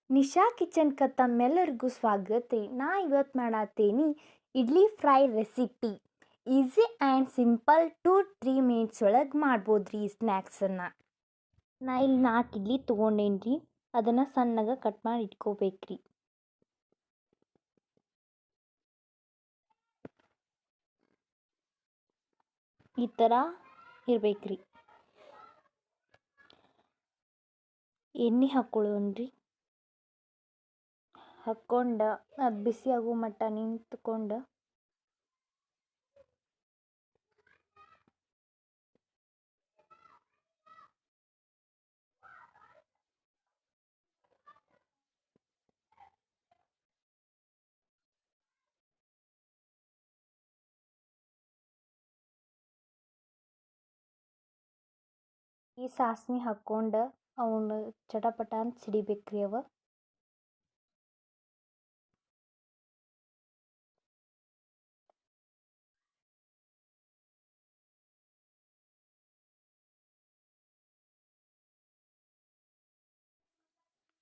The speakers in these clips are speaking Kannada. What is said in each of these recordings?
ನಿಶಾ ಕಿಚನ್‌ಕ ತಮ್ಮೆಲ್ಲರಿಗೂ ಸ್ವಾಗತ ರೀ. ನಾ ಇವತ್ತು ಮಾಡತ್ತೀನಿ idli fry recipe. Easy and simple 2-3 minutes ಒಳಗೆ ಮಾಡ್ಬೋದು ರೀ ಈ ಸ್ನ್ಯಾಕ್ಸನ್ನು. ನಾ ಇಲ್ಲಿ 4 ಇಡ್ಲಿ ತೊಗೊಂಡೇನಿ ರೀ. ಅದನ್ನು ಸಣ್ಣಗೆ ಕಟ್ ಮಾಡಿ ಇಟ್ಕೋಬೇಕ್ರಿ. ಈ ಥರ ಇರ್ಬೇಕ್ರಿ. ಎಣ್ಣೆ ಹಾಕ್ಕೊಳ್ಳೋಣ್ರಿ. ಹಾಕ್ಕೊಂಡು ಅದು ಬಿಸಿ ಆಗೋ ಮಟ್ಟ ನಿಂತ್ಕೊಂಡು ಈ ಸಾಸ್ವೆ ಹಾಕ್ಕೊಂಡು ಅವನ್ನ ಚಟಪಟ ಅಂತ ಸಿಡಿಬೇಕ್ರಿ ಅವ.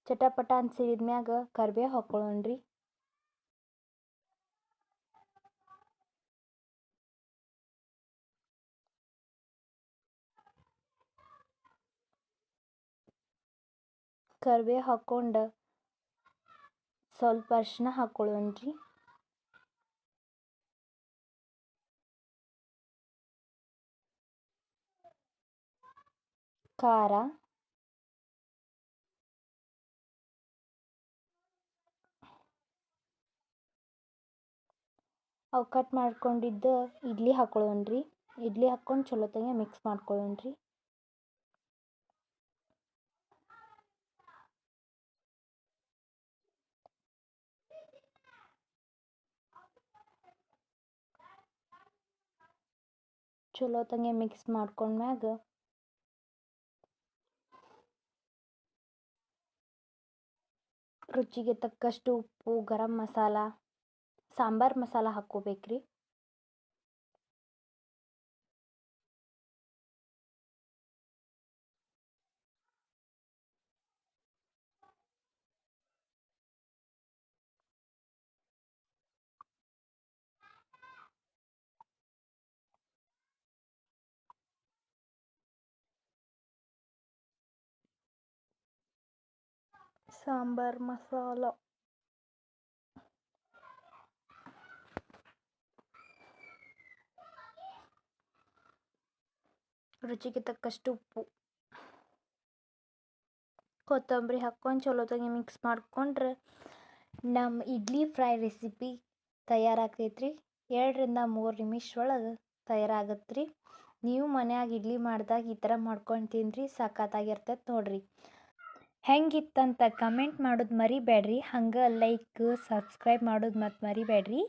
ಚಟಪಟ ಅಂತ ಸಿಡಿದ್ಮ್ಯಾಗ ಕರಿಬೇವು ಹಾಕ್ಕೊಳ್ಳೋಣ್ರಿ. ಕರಿಬೇವು ಹಾಕ್ಕೊಂಡು ಸ್ವಲ್ಪ ಅರಿಶಿನ ಹಾಕ್ಕೊಳ್ಳೋಣ್ರಿ. ಖಾರ, ಅವು ಕಟ್ ಮಾಡ್ಕೊಂಡಿದ್ದು ಇಡ್ಲಿ ಹಾಕ್ಕೊಳ್ಳೋಣ್ರಿ. ಇಡ್ಲಿ ಹಾಕ್ಕೊಂಡು ಚಲೋತ್ತಾಗೆ ಮಿಕ್ಸ್ ಮಾಡ್ಕೊಳ್ಳೋಣ್ರಿ. ಚಲೋತ್ತಂಗೆ ಮಿಕ್ಸ್ ಮಾಡ್ಕೊಂಡ್ಮ್ಯಾಗ ರುಚಿಗೆ ತಕ್ಕಷ್ಟು ಉಪ್ಪು, ಗರಂ ಮಸಾಲ, ಸಾಂಬಾರು ಮಸಾಲ ಹಾಕ್ಕೋಬೇಕ್ರಿ. ಸಾಂಬಾರು ಮಸಾಲ, ರುಚಿಗೆ ತಕ್ಕಷ್ಟು ಉಪ್ಪು, ಕೊತ್ತಂಬರಿ ಹಾಕ್ಕೊಂಡು ಚಲೋತ್ತಾಗಿ ಮಿಕ್ಸ್ ಮಾಡ್ಕೊಂಡ್ರೆ ನಮ್ಮ ಇಡ್ಲಿ ಫ್ರೈ ರೆಸಿಪಿ ತಯಾರಾಗೈತ್ರಿ. 2-3 ನಿಮಿಷ ಒಳಗೆ ತಯಾರಾಗತ್ತೆ ರೀ. ನೀವು ಮನ್ಯಾಗ ಇಡ್ಲಿ ಮಾಡಿದಾಗ ಈ ಥರ ಮಾಡ್ಕೊಂಡು ತಿನ್ನಿರಿ, ಸಖತ್ತಾಗಿರ್ತೈತೆ ನೋಡ್ರಿ. ಹೆಂಗಿತ್ತಂತ ಕಮೆಂಟ್ ಮಾಡೋದು ಮರಿಬೇಡ್ರಿ. ಹಂಗೆ ಲೈಕ್, ಸಬ್ಸ್ಕ್ರೈಬ್ ಮಾಡೋದು ಮತ್ತು ಮರಿಬೇಡ್ರಿ.